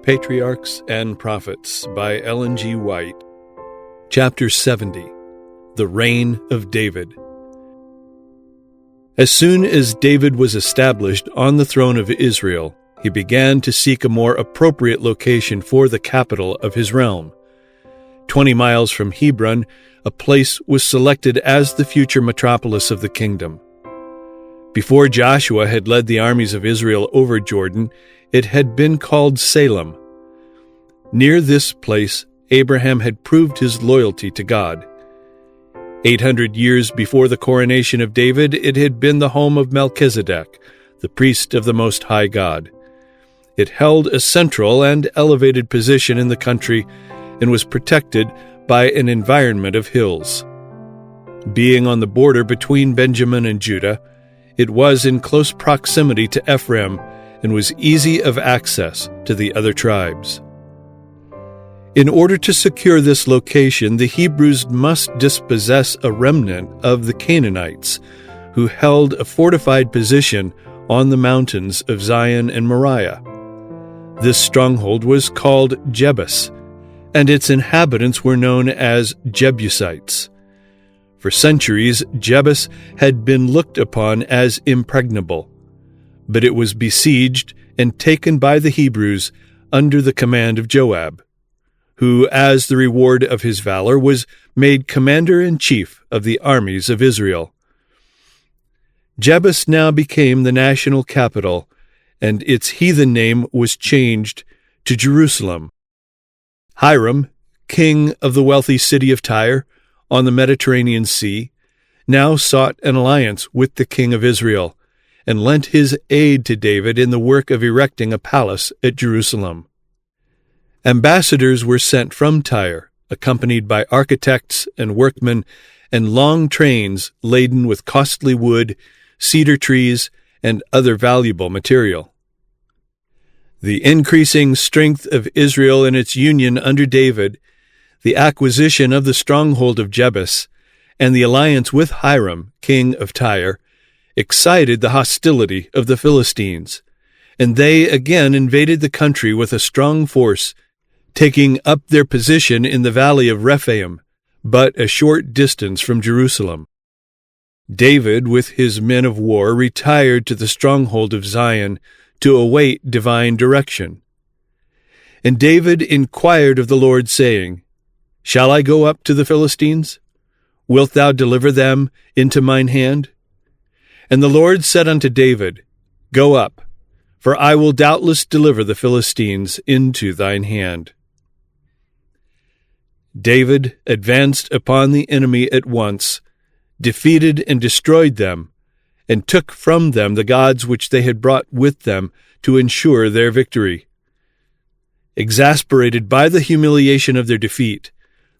Patriarchs and Prophets by White. Chapter 70. The Reign of David. As soon as David was established on the throne of Israel, he began to seek a more appropriate location for the capital of his realm. 20 miles from Hebron, a place was selected as the future metropolis of the kingdom. Before Joshua had led the armies of Israel over Jordan, it had been called Salem. Near this place, Abraham had proved his loyalty to God. 800 years before the coronation of David, it had been the home of Melchizedek, the priest of the Most High God. It held a central and elevated position in the country and was protected by an environment of hills. Being on the border between Benjamin and Judah, it was in close proximity to Ephraim and was easy of access to the other tribes. In order to secure this location, the Hebrews must dispossess a remnant of the Canaanites, who held a fortified position on the mountains of Zion and Moriah. This stronghold was called Jebus, and its inhabitants were known as Jebusites. For centuries, Jebus had been looked upon as impregnable, but it was besieged and taken by the Hebrews under the command of Joab, who, as the reward of his valor, was made commander-in-chief of the armies of Israel. Jebus now became the national capital, and its heathen name was changed to Jerusalem. Hiram, king of the wealthy city of Tyre, on the Mediterranean Sea, now sought an alliance with the king of Israel, and lent his aid to David in the work of erecting a palace at Jerusalem. Ambassadors were sent from Tyre, accompanied by architects and workmen, and long trains laden with costly wood, cedar trees, and other valuable material. The increasing strength of Israel in its union under David, the acquisition of the stronghold of Jebus, and the alliance with Hiram, king of Tyre, excited the hostility of the Philistines, and they again invaded the country with a strong force, taking up their position in the valley of Rephaim, but a short distance from Jerusalem. David, with his men of war, retired to the stronghold of Zion to await divine direction. And David inquired of the Lord, saying, "Shall I go up to the Philistines? Wilt thou deliver them into mine hand?" And the Lord said unto David, "Go up, for I will doubtless deliver the Philistines into thine hand." David advanced upon the enemy at once, defeated and destroyed them, and took from them the gods which they had brought with them to ensure their victory. Exasperated by the humiliation of their defeat,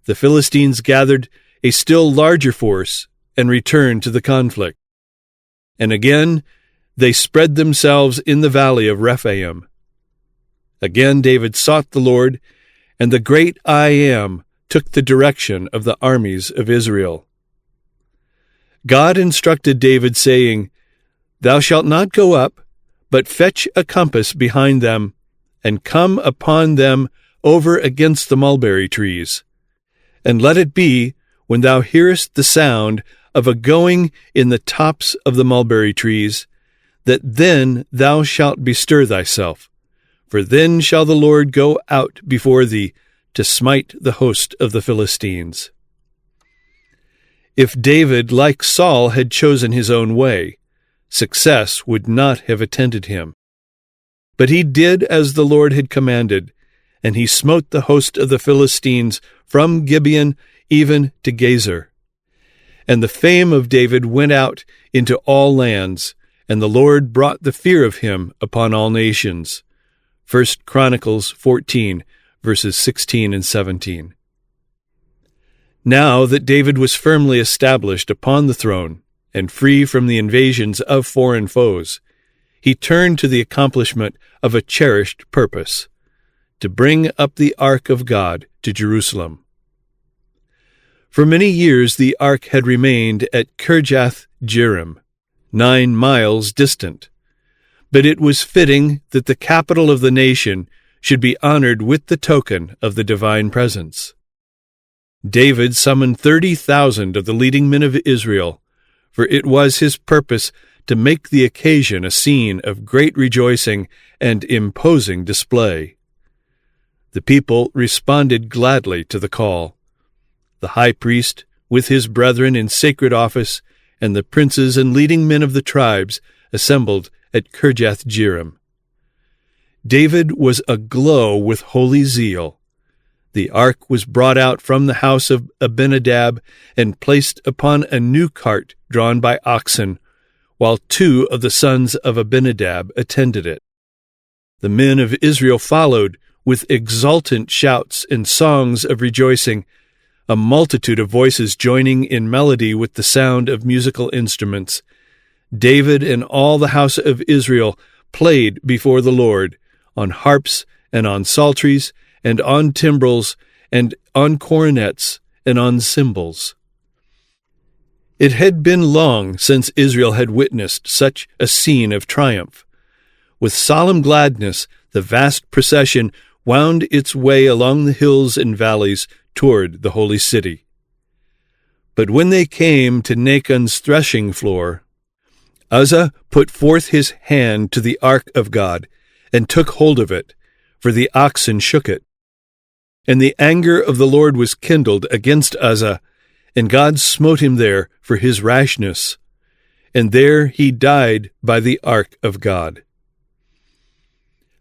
the Philistines gathered a still larger force and returned to the conflict. And again they spread themselves in the valley of Rephaim. Again David sought the Lord, and the great I Am took the direction of the armies of Israel. God instructed David, saying, "Thou shalt not go up, but fetch a compass behind them, and come upon them over against the mulberry trees. And let it be, when thou hearest the sound of a going in the tops of the mulberry trees, that then thou shalt bestir thyself, for then shall the Lord go out before thee to smite the host of the Philistines." If David, like Saul, had chosen his own way, success would not have attended him. But he did as the Lord had commanded, and he smote the host of the Philistines from Gibeon even to Gezer. And the fame of David went out into all lands, and the Lord brought the fear of him upon all nations. 1 Chronicles 14, verses 16 and 17. Now that David was firmly established upon the throne and free from the invasions of foreign foes, he turned to the accomplishment of a cherished purpose, to bring up the ark of God to Jerusalem. For many years the ark had remained at Kirjath-Jearim, 9 miles distant, but it was fitting that the capital of the nation should be honored with the token of the divine presence. David summoned 30,000 of the leading men of Israel, for it was his purpose to make the occasion a scene of great rejoicing and imposing display. The people responded gladly to the call. The high priest, with his brethren in sacred office, and the princes and leading men of the tribes assembled at Kirjath-jearim. David was aglow with holy zeal. The ark was brought out from the house of Abinadab and placed upon a new cart drawn by oxen, while 2 of the sons of Abinadab attended it. The men of Israel followed with exultant shouts and songs of rejoicing, a multitude of voices joining in melody with the sound of musical instruments. David and all the house of Israel played before the Lord on harps and on psalteries and on timbrels and on cornets and on cymbals. It had been long since Israel had witnessed such a scene of triumph. With solemn gladness, the vast procession wound its way along the hills and valleys toward the holy city. But when they came to Nachon's threshing floor, Uzzah put forth his hand to the ark of God and took hold of it, for the oxen shook it. And the anger of the Lord was kindled against Uzzah, and God smote him there for his rashness, and there he died by the ark of God.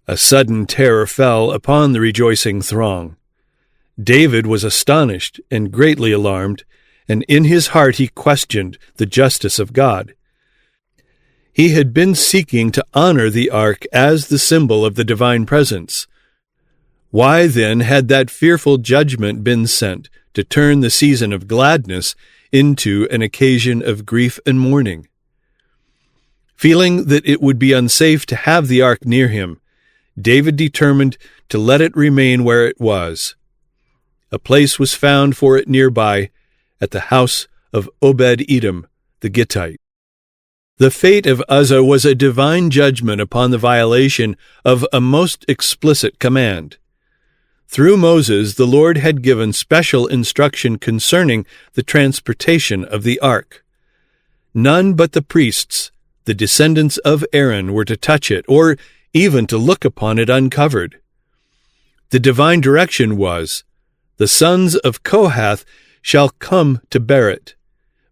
A sudden terror fell upon the rejoicing throng. David was astonished and greatly alarmed, and in his heart he questioned the justice of God. He had been seeking to honor the ark as the symbol of the divine presence. Why then had that fearful judgment been sent to turn the season of gladness into an occasion of grief and mourning? Feeling that it would be unsafe to have the ark near him, David determined to let it remain where it was. A place was found for it nearby, at the house of Obed-Edom the Gittite. The fate of Uzzah was a divine judgment upon the violation of a most explicit command. Through Moses, the Lord had given special instruction concerning the transportation of the ark. None but the priests, the descendants of Aaron, were to touch it, or even to look upon it uncovered. The divine direction was, "The sons of Kohath shall come to bear it,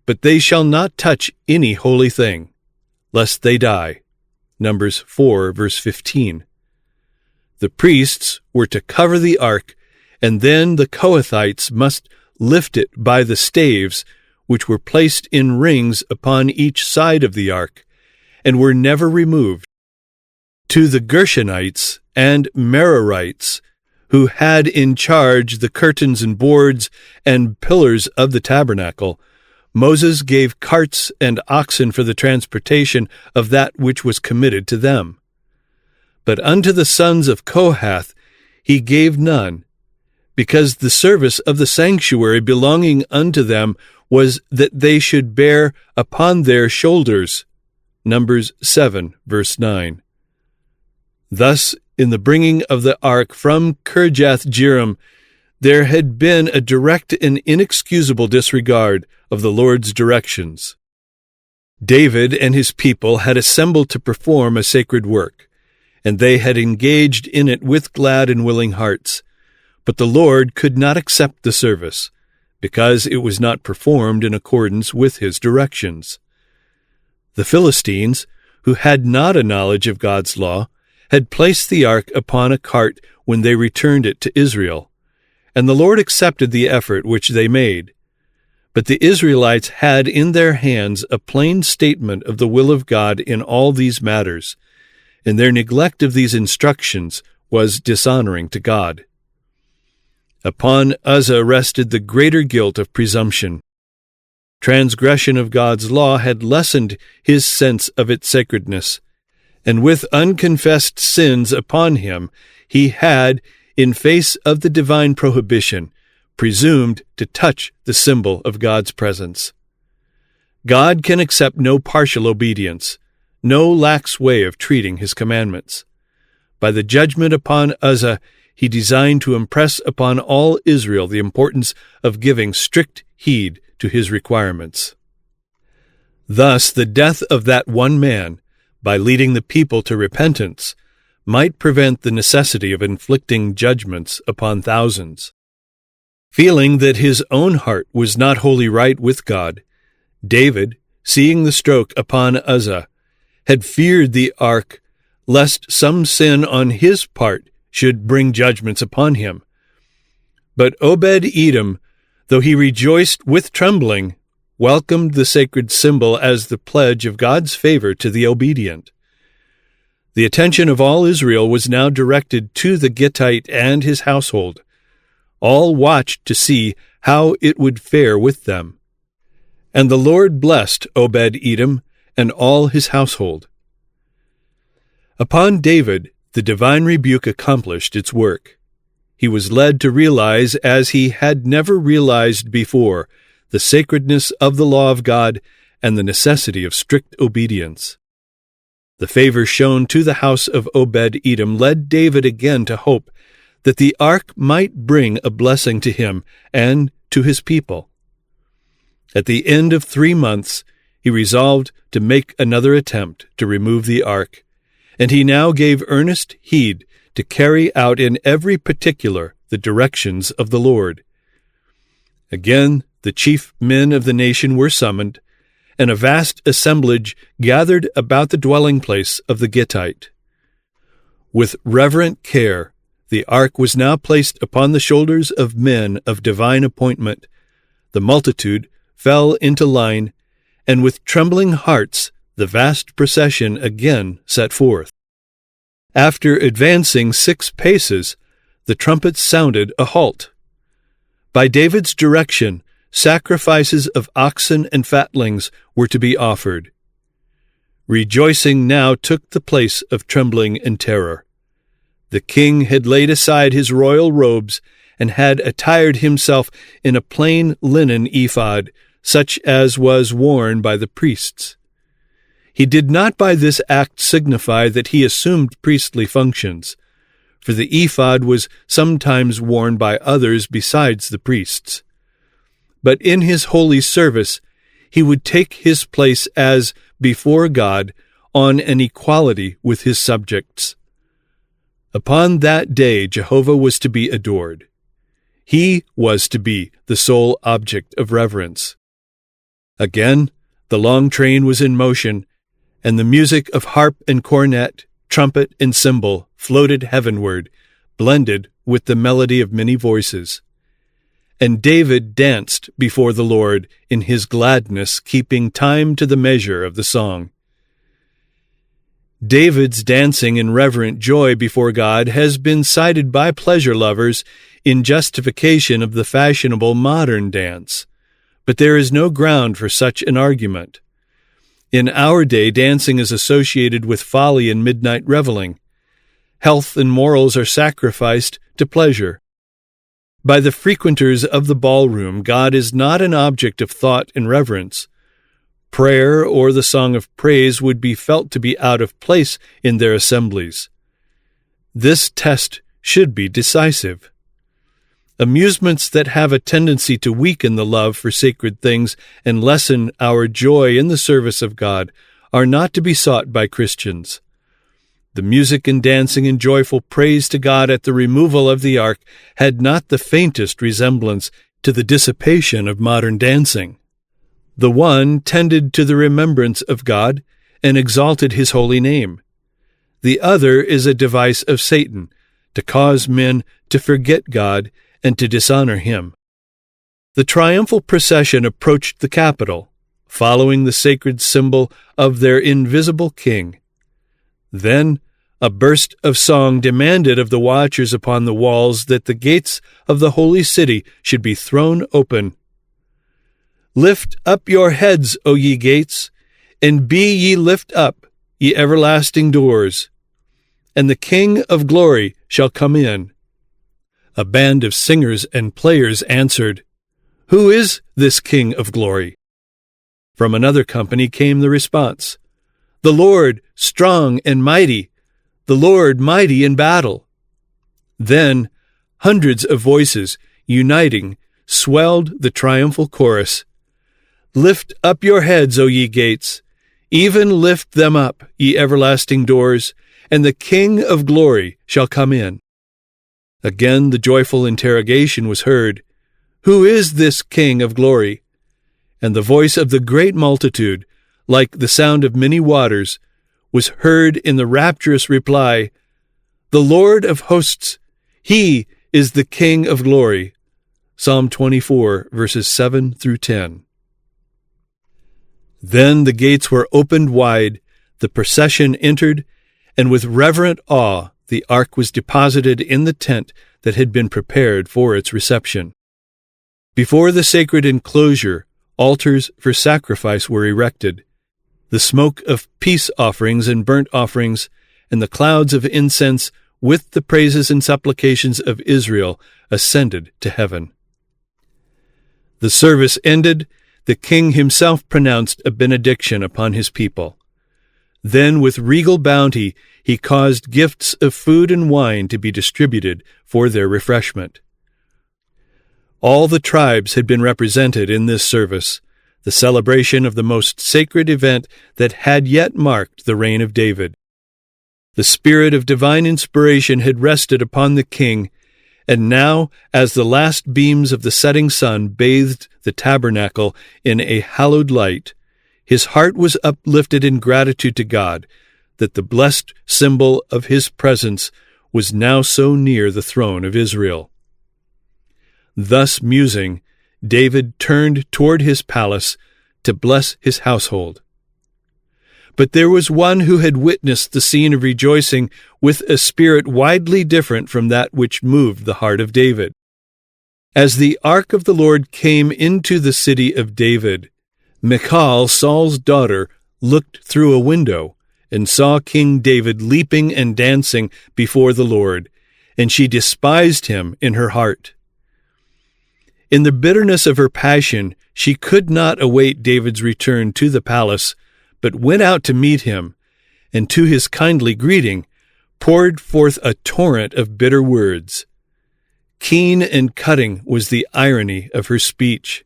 but they shall not touch any holy thing, lest they die." Numbers 4, verse 15. The priests were to cover the ark, and then the Kohathites must lift it by the staves, which were placed in rings upon each side of the ark, and were never removed. To the Gershonites and Merarites, who had in charge the curtains and boards and pillars of the tabernacle, Moses gave carts and oxen for the transportation of that which was committed to them. But unto the sons of Kohath he gave none, because the service of the sanctuary belonging unto them was that they should bear upon their shoulders. Numbers 7, verse 9. Thus, in the bringing of the ark from Kirjath-jearim, there had been a direct and inexcusable disregard of the Lord's directions. David and his people had assembled to perform a sacred work, and they had engaged in it with glad and willing hearts. But the Lord could not accept the service, because it was not performed in accordance with his directions. The Philistines, who had not a knowledge of God's law, had placed the ark upon a cart when they returned it to Israel, and the Lord accepted the effort which they made. But the Israelites had in their hands a plain statement of the will of God in all these matters, and their neglect of these instructions was dishonoring to God. Upon Uzzah rested the greater guilt of presumption. Transgression of God's law had lessened his sense of its sacredness, and with unconfessed sins upon him, he had, in face of the divine prohibition, presumed to touch the symbol of God's presence. God can accept no partial obedience, no lax way of treating his commandments. By the judgment upon Uzzah, he designed to impress upon all Israel the importance of giving strict heed to his requirements. Thus, the death of that one man, by leading the people to repentance, might prevent the necessity of inflicting judgments upon thousands. Feeling that his own heart was not wholly right with God, David, seeing the stroke upon Uzzah, had feared the ark, lest some sin on his part should bring judgments upon him. But Obed-Edom, though he rejoiced with trembling, welcomed the sacred symbol as the pledge of God's favor to the obedient. The attention of all Israel was now directed to the Gittite and his household. All watched to see how it would fare with them. And the Lord blessed Obed-Edom and all his household. Upon David, the divine rebuke accomplished its work. He was led to realize, as he had never realized before, the sacredness of the law of God and the necessity of strict obedience. The favor shown to the house of Obed-Edom led David again to hope that the ark might bring a blessing to him and to his people. At the end of 3 months, he resolved to make another attempt to remove the ark, and he now gave earnest heed to carry out in every particular the directions of the Lord. Again, the chief men of the nation were summoned, and a vast assemblage gathered about the dwelling place of the Gittite. With reverent care, the ark was now placed upon the shoulders of men of divine appointment. The multitude fell into line, and with trembling hearts the vast procession again set forth. After advancing 6 paces, the trumpets sounded a halt. By David's direction, sacrifices of oxen and fatlings were to be offered. Rejoicing now took the place of trembling and terror. The king had laid aside his royal robes and had attired himself in a plain linen ephod, such as was worn by the priests. He did not by this act signify that he assumed priestly functions, for the ephod was sometimes worn by others besides the priests. But in his holy service he would take his place as before God on an equality with his subjects. Upon that day Jehovah was to be adored. He was to be the sole object of reverence. Again, the long train was in motion, and the music of harp and cornet, trumpet and cymbal floated heavenward, blended with the melody of many voices. And David danced before the Lord in his gladness, keeping time to the measure of the song. David's dancing in reverent joy before God has been cited by pleasure lovers in justification of the fashionable modern dance, but there is no ground for such an argument. In our day, dancing is associated with folly and midnight reveling. Health and morals are sacrificed to pleasure. By the frequenters of the ballroom, God is not an object of thought and reverence. Prayer or the song of praise would be felt to be out of place in their assemblies. This test should be decisive. Amusements that have a tendency to weaken the love for sacred things and lessen our joy in the service of God are not to be sought by Christians. The music and dancing and joyful praise to God at the removal of the ark had not the faintest resemblance to the dissipation of modern dancing. The one tended to the remembrance of God and exalted his holy name. The other is a device of Satan to cause men to forget God and to dishonor him. The triumphal procession approached the capital, following the sacred symbol of their invisible king. Then a burst of song demanded of the watchers upon the walls that the gates of the holy city should be thrown open. Lift up your heads, O ye gates, and be ye lift up, ye everlasting doors, and the King of glory shall come in. A band of singers and players answered, Who is this King of glory? From another company came the response, The Lord, strong and mighty, the Lord mighty in battle." Then hundreds of voices, uniting, swelled the triumphal chorus. "Lift up your heads, O ye gates, even lift them up, ye everlasting doors, and the King of glory shall come in." Again the joyful interrogation was heard, "Who is this King of glory?" And the voice of the great multitude, like the sound of many waters, was heard in the rapturous reply, "The Lord of hosts, he is the King of glory." Psalm 24, verses 7 through 10. Then the gates were opened wide, the procession entered, and with reverent awe the ark was deposited in the tent that had been prepared for its reception. Before the sacred enclosure, altars for sacrifice were erected. The smoke of peace offerings and burnt offerings, and the clouds of incense with the praises and supplications of Israel ascended to heaven. The service ended, the king himself pronounced a benediction upon his people. Then with regal bounty he caused gifts of food and wine to be distributed for their refreshment. All the tribes had been represented in this service, the celebration of the most sacred event that had yet marked the reign of David. The spirit of divine inspiration had rested upon the king, and now, as the last beams of the setting sun bathed the tabernacle in a hallowed light, his heart was uplifted in gratitude to God that the blessed symbol of his presence was now so near the throne of Israel. Thus musing, David turned toward his palace to bless his household. But there was one who had witnessed the scene of rejoicing with a spirit widely different from that which moved the heart of David. As the ark of the Lord came into the city of David, Michal, Saul's daughter, looked through a window and saw King David leaping and dancing before the Lord, and she despised him in her heart. In the bitterness of her passion, she could not await David's return to the palace, but went out to meet him, and to his kindly greeting poured forth a torrent of bitter words. Keen and cutting was the irony of her speech.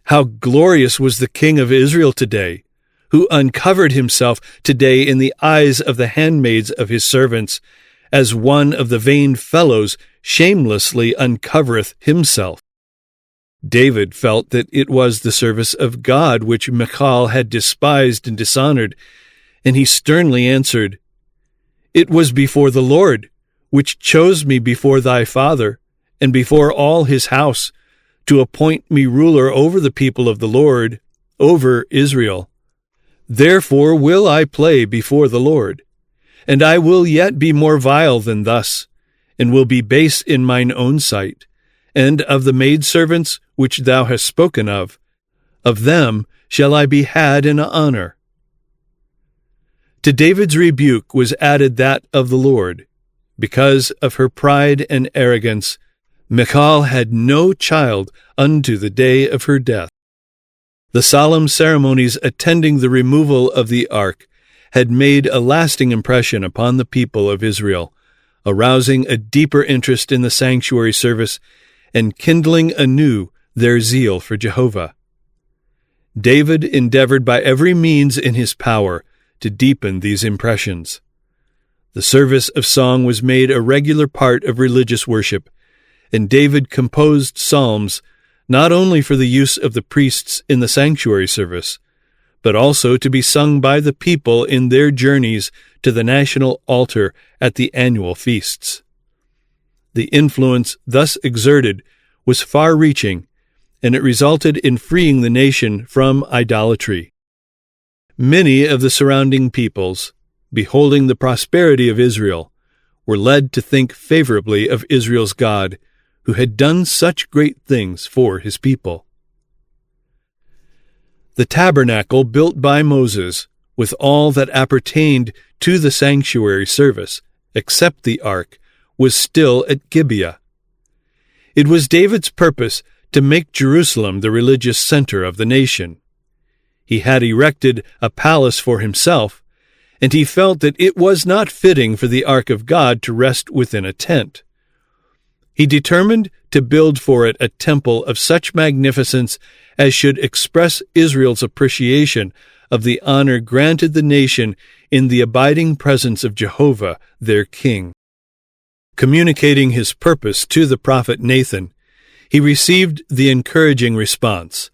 How glorious was the King of Israel today, who uncovered himself today in the eyes of the handmaids of his servants, as one of the vain fellows shamelessly uncovereth himself. David felt that it was the service of God which Michal had despised and dishonored, and he sternly answered, "It was before the Lord, which chose me before thy father, and before all his house, to appoint me ruler over the people of the Lord, over Israel. Therefore will I play before the Lord, and I will yet be more vile than thus, and will be base in mine own sight, and of the maidservants which thou hast spoken of them shall I be had in honor." To David's rebuke was added that of the Lord. Because of her pride and arrogance, Michal had no child unto the day of her death. The solemn ceremonies attending the removal of the ark had made a lasting impression upon the people of Israel, arousing a deeper interest in the sanctuary service and kindling anew their zeal for Jehovah. David endeavored by every means in his power to deepen these impressions. The service of song was made a regular part of religious worship, and David composed psalms not only for the use of the priests in the sanctuary service, but also to be sung by the people in their journeys to the national altar at the annual feasts. The influence thus exerted was far-reaching, and it resulted in freeing the nation from idolatry. Many of the surrounding peoples, beholding the prosperity of Israel, were led to think favorably of Israel's God, who had done such great things for his people. The tabernacle built by Moses, with all that appertained to the sanctuary service, except the ark, was still at Gibeah. It was David's purpose to make Jerusalem the religious center of the nation. He had erected a palace for himself, and he felt that it was not fitting for the ark of God to rest within a tent. He determined to build for it a temple of such magnificence as should express Israel's appreciation of the honor granted the nation in the abiding presence of Jehovah, their king. Communicating his purpose to the prophet Nathan, he received the encouraging response,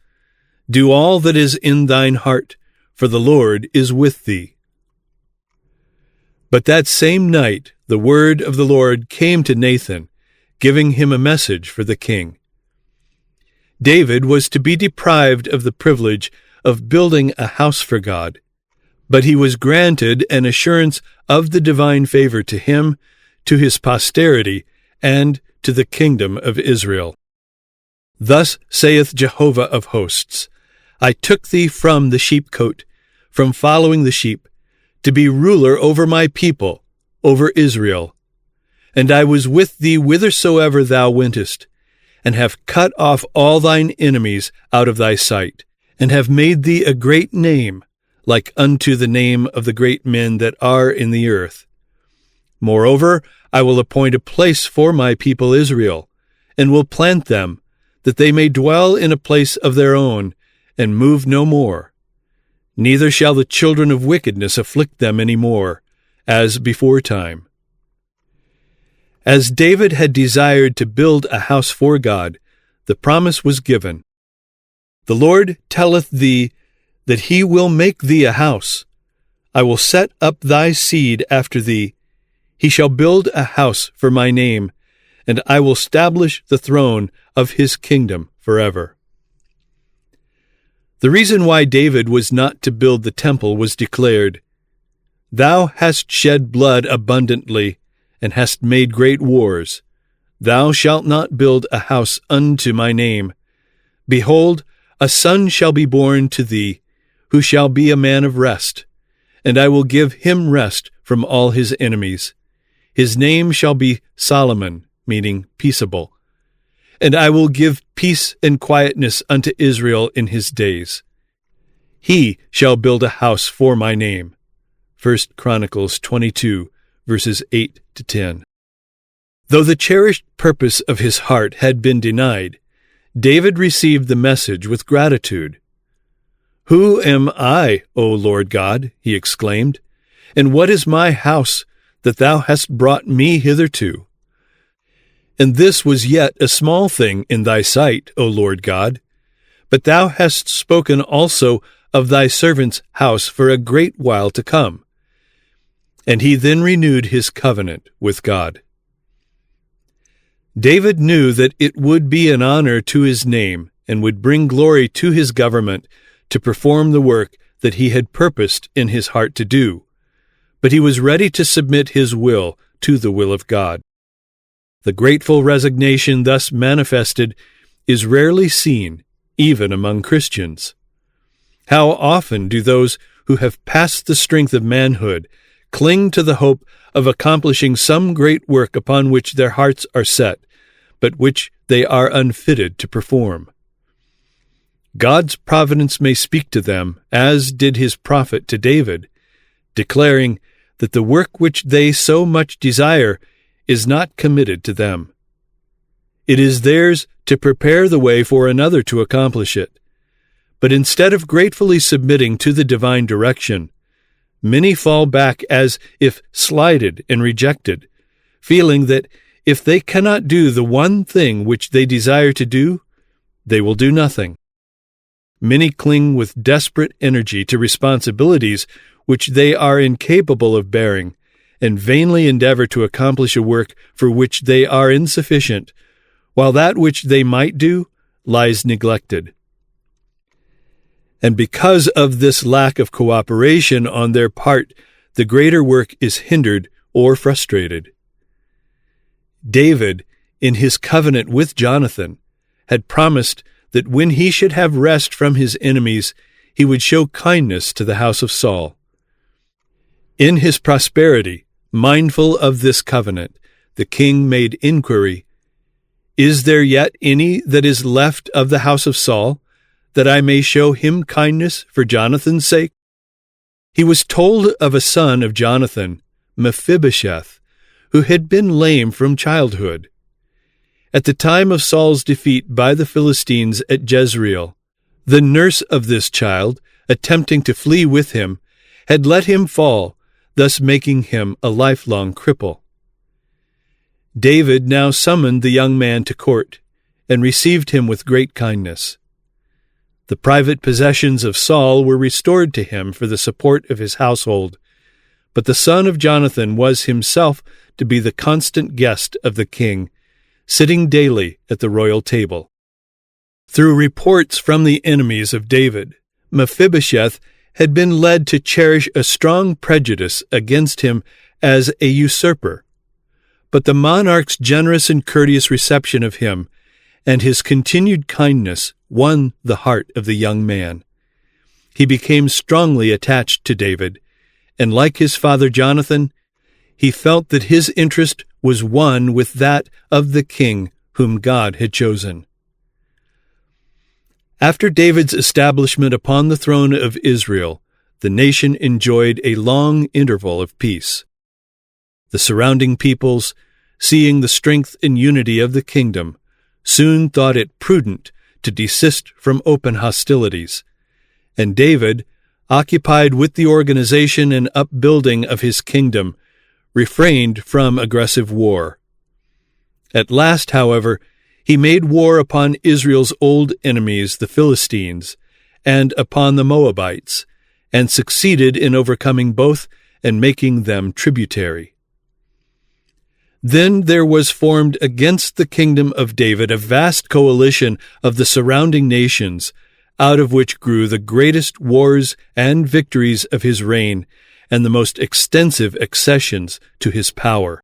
"Do all that is in thine heart, for the Lord is with thee." But that same night the word of the Lord came to Nathan, giving him a message for the king. David was to be deprived of the privilege of building a house for God, but he was granted an assurance of the divine favor to him, to his posterity, and to the kingdom of Israel. Thus saith Jehovah of hosts, I took thee from the sheepcote, from following the sheep, to be ruler over my people, over Israel. And I was with thee whithersoever thou wentest, and have cut off all thine enemies out of thy sight, and have made thee a great name, like unto the name of the great men that are in the earth. Moreover, I will appoint a place for my people Israel, and will plant them, that they may dwell in a place of their own, and move no more. Neither shall the children of wickedness afflict them any more, as beforetime. As David had desired to build a house for God, the promise was given. The Lord telleth thee that he will make thee a house. I will set up thy seed after thee. He shall build a house for my name, and I will establish the throne of his kingdom forever. The reason why David was not to build the temple was declared, Thou hast shed blood abundantly, and hast made great wars. Thou shalt not build a house unto my name. Behold, a son shall be born to thee, who shall be a man of rest, and I will give him rest from all his enemies. His name shall be Solomon, meaning peaceable. And I will give peace and quietness unto Israel in his days. He shall build a house for my name. 1 Chronicles 22, verses 8 to 10. Though the cherished purpose of his heart had been denied, David received the message with gratitude. Who am I, O Lord God? He exclaimed, and what is my house that thou hast brought me hitherto? And this was yet a small thing in thy sight, O Lord God. But thou hast spoken also of thy servant's house for a great while to come. And he then renewed his covenant with God. David knew that it would be an honor to his name and would bring glory to his government to perform the work that he had purposed in his heart to do, but he was ready to submit his will to the will of God. The grateful resignation thus manifested is rarely seen, even among Christians. How often do those who have passed the strength of manhood cling to the hope of accomplishing some great work upon which their hearts are set, but which they are unfitted to perform? God's providence may speak to them, as did his prophet to David, declaring that the work which they so much desire is not committed to them. It is theirs to prepare the way for another to accomplish it. But instead of gratefully submitting to the divine direction, many fall back as if slighted and rejected, feeling that if they cannot do the one thing which they desire to do, they will do nothing. Many cling with desperate energy to responsibilities which they are incapable of bearing, and vainly endeavor to accomplish a work for which they are insufficient, while that which they might do lies neglected. And because of this lack of cooperation on their part, the greater work is hindered or frustrated. David, in his covenant with Jonathan, had promised that when he should have rest from his enemies, he would show kindness to the house of Saul. In his prosperity, mindful of this covenant, the king made inquiry, Is there yet any that is left of the house of Saul, that I may show him kindness for Jonathan's sake? He was told of a son of Jonathan, Mephibosheth, who had been lame from childhood. At the time of Saul's defeat by the Philistines at Jezreel, the nurse of this child, attempting to flee with him, had let him fall, thus making him a lifelong cripple. David now summoned the young man to court and received him with great kindness. The private possessions of Saul were restored to him for the support of his household, but the son of Jonathan was himself to be the constant guest of the king, sitting daily at the royal table. Through reports from the enemies of David, Mephibosheth had been led to cherish a strong prejudice against him as a usurper. But the monarch's generous and courteous reception of him and his continued kindness won the heart of the young man. He became strongly attached to David, and like his father Jonathan, he felt that his interest was one with that of the king whom God had chosen. After David's establishment upon the throne of Israel, the nation enjoyed a long interval of peace. The surrounding peoples, seeing the strength and unity of the kingdom, soon thought it prudent to desist from open hostilities, and David, occupied with the organization and upbuilding of his kingdom, refrained from aggressive war. At last, however, he made war upon Israel's old enemies, the Philistines, and upon the Moabites, and succeeded in overcoming both and making them tributary. Then there was formed against the kingdom of David a vast coalition of the surrounding nations, out of which grew the greatest wars and victories of his reign, and the most extensive accessions to his power.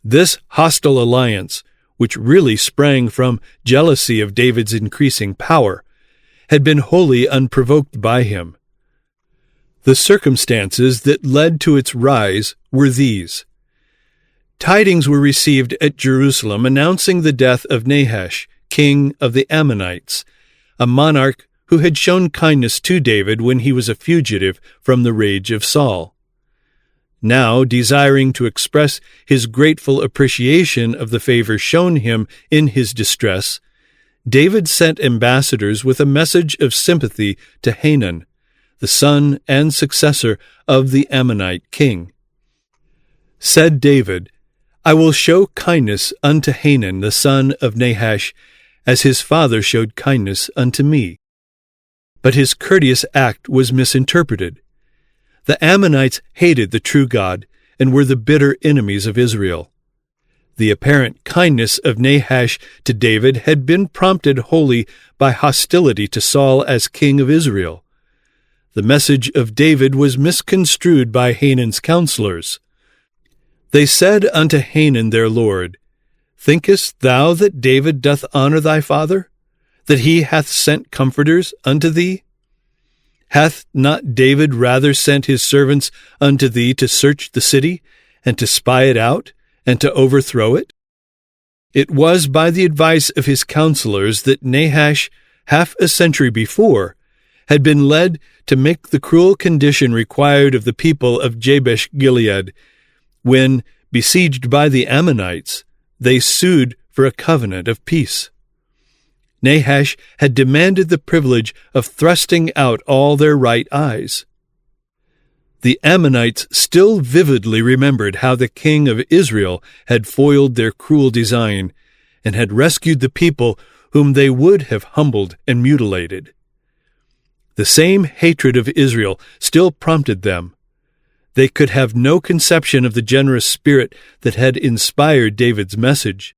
This hostile alliance, which really sprang from jealousy of David's increasing power, had been wholly unprovoked by him. The circumstances that led to its rise were these. Tidings were received at Jerusalem announcing the death of Nahash, king of the Ammonites, a monarch who had shown kindness to David when he was a fugitive from the rage of Saul. Now, desiring to express his grateful appreciation of the favor shown him in his distress, David sent ambassadors with a message of sympathy to Hanun, the son and successor of the Ammonite king. Said David, I will show kindness unto Hanun the son of Nahash, as his father showed kindness unto me. But his courteous act was misinterpreted. The Ammonites hated the true God and were the bitter enemies of Israel. The apparent kindness of Nahash to David had been prompted wholly by hostility to Saul as king of Israel. The message of David was misconstrued by Hanun's counselors. They said unto Hanun their lord, Thinkest thou that David doth honor thy father, that he hath sent comforters unto thee? Hath not David rather sent his servants unto thee to search the city, and to spy it out, and to overthrow it? It was by the advice of his counselors that Nahash, half a century before, had been led to make the cruel condition required of the people of Jabesh-Gilead, when, besieged by the Ammonites, they sued for a covenant of peace. Nahash had demanded the privilege of thrusting out all their right eyes. The Ammonites still vividly remembered how the king of Israel had foiled their cruel design and had rescued the people whom they would have humbled and mutilated. The same hatred of Israel still prompted them. They could have no conception of the generous spirit that had inspired David's message.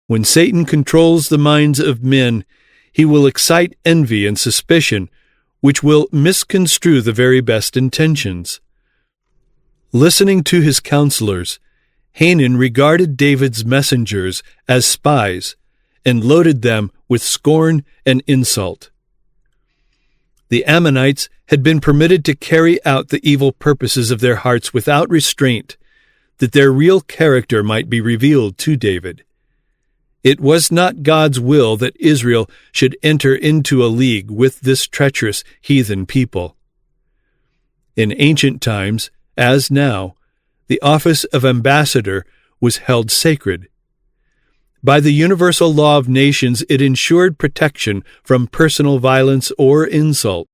When Satan controls the minds of men, he will excite envy and suspicion, which will misconstrue the very best intentions. Listening to his counselors, Hanun regarded David's messengers as spies and loaded them with scorn and insult. The Ammonites had been permitted to carry out the evil purposes of their hearts without restraint, that their real character might be revealed to David. It was not God's will that Israel should enter into a league with this treacherous heathen people. In ancient times, as now, the office of ambassador was held sacred. By the universal law of nations, it ensured protection from personal violence or insult.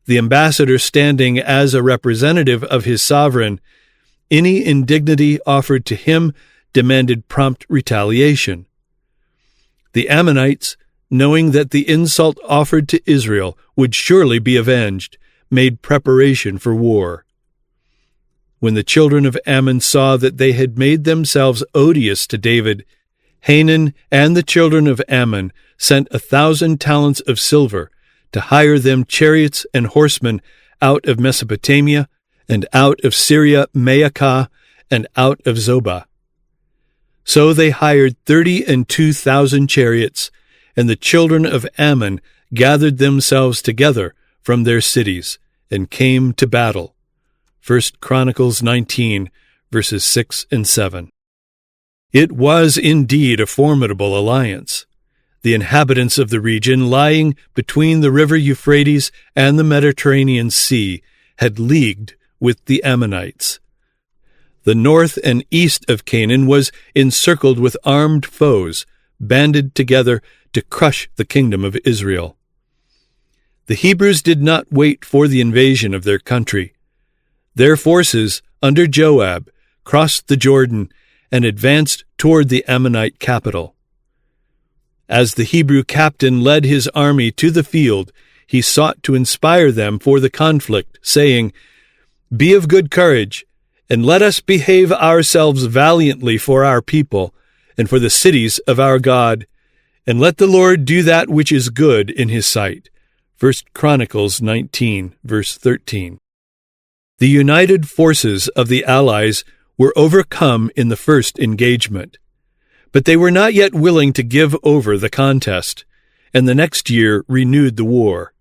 The ambassador standing as a representative of his sovereign, any indignity offered to him demanded prompt retaliation. The Ammonites, knowing that the insult offered to Israel would surely be avenged, made preparation for war. When the children of Ammon saw that they had made themselves odious to David, Hanun and the children of Ammon sent 1,000 talents of silver to hire them chariots and horsemen out of Mesopotamia, and out of Syria Maacah, and out of Zobah. So they hired 32,000 chariots, and the children of Ammon gathered themselves together from their cities, and came to battle. 1 Chronicles 19, verses 6 and 7. It was indeed a formidable alliance. The inhabitants of the region lying between the river Euphrates and the Mediterranean Sea had leagued with the Ammonites. The north and east of Canaan was encircled with armed foes, banded together to crush the kingdom of Israel. The Hebrews did not wait for the invasion of their country. Their forces, under Joab, crossed the Jordan and advanced toward the Ammonite capital. As the Hebrew captain led his army to the field, he sought to inspire them for the conflict, saying, "Be of good courage, and let us behave ourselves valiantly for our people, and for the cities of our God, and let the Lord do that which is good in his sight." 1 Chronicles 19, verse 13. The united forces of the allies were overcome in the first engagement, but they were not yet willing to give over the contest, and the next year renewed the war.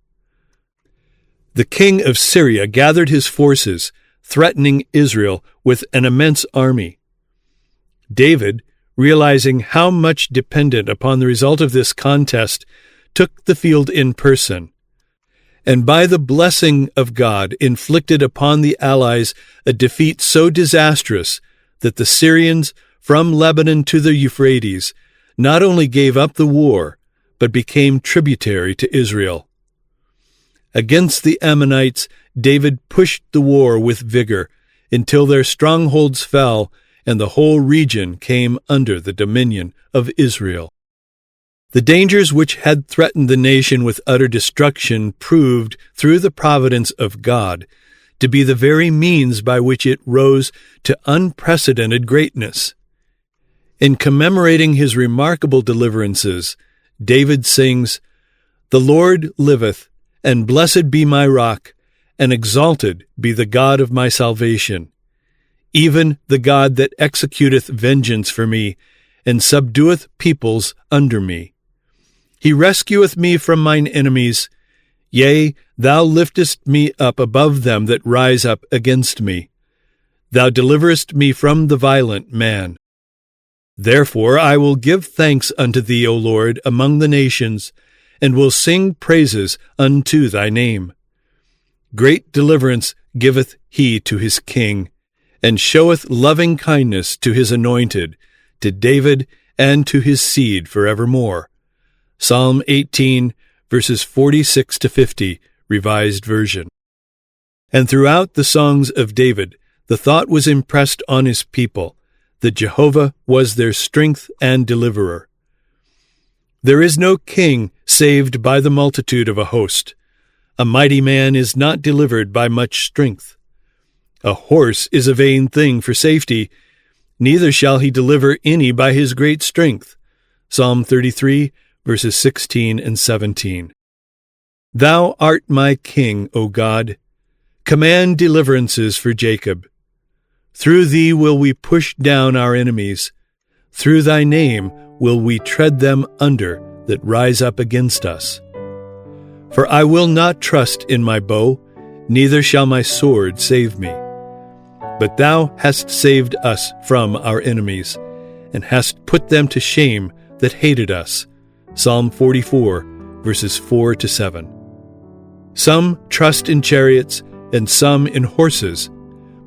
The king of Syria gathered his forces, threatening Israel with an immense army. David, realizing how much depended upon the result of this contest, took the field in person, and by the blessing of God inflicted upon the allies a defeat so disastrous that the Syrians, from Lebanon to the Euphrates, not only gave up the war, but became tributary to Israel. Against the Ammonites, David pushed the war with vigor until their strongholds fell and the whole region came under the dominion of Israel. The dangers which had threatened the nation with utter destruction proved, through the providence of God, to be the very means by which it rose to unprecedented greatness. In commemorating his remarkable deliverances, David sings, "The Lord liveth, and blessed be my rock, and exalted be the God of my salvation, even the God that executeth vengeance for me, and subdueth peoples under me. He rescueth me from mine enemies. Yea, thou liftest me up above them that rise up against me. Thou deliverest me from the violent man. Therefore I will give thanks unto thee, O Lord, among the nations, and will sing praises unto thy name. Great deliverance giveth he to his king, and showeth loving kindness to his anointed, to David and to his seed forevermore." Psalm 18, verses 46 to 50, Revised Version. And throughout the songs of David, the thought was impressed on his people that Jehovah was their strength and deliverer. There is no king saved by the multitude of a host. A mighty man is not delivered by much strength. A horse is a vain thing for safety, neither shall he deliver any by his great strength. Psalm 33, verses 16 and 17. Thou art my king, O God. Command deliverances for Jacob. Through thee will we push down our enemies. Through thy name will we tread them under that rise up against us. For I will not trust in my bow, neither shall my sword save me. But thou hast saved us from our enemies, and hast put them to shame that hated us. Psalm 44, verses 4 to 7. Some trust in chariots, and some in horses,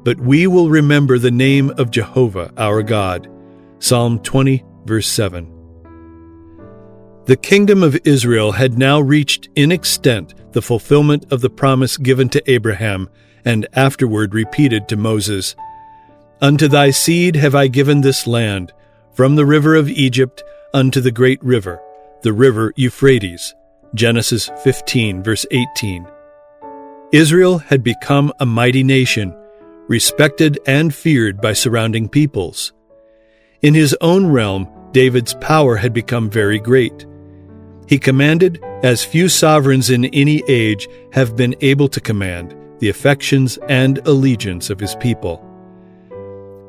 but we will remember the name of Jehovah our God. Psalm 20, verse 7. The kingdom of Israel had now reached in extent the fulfillment of the promise given to Abraham and afterward repeated to Moses. Unto thy seed have I given this land, from the river of Egypt unto the great river, the river Euphrates. Genesis 15, verse 18. Israel had become a mighty nation, respected and feared by surrounding peoples. In his own realm, David's power had become very great. He commanded, as few sovereigns in any age have been able to command, the affections and allegiance of his people.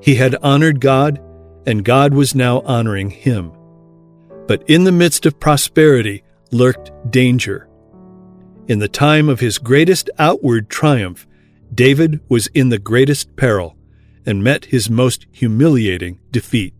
He had honored God, and God was now honoring him. But in the midst of prosperity lurked danger. In the time of his greatest outward triumph, David was in the greatest peril and met his most humiliating defeat.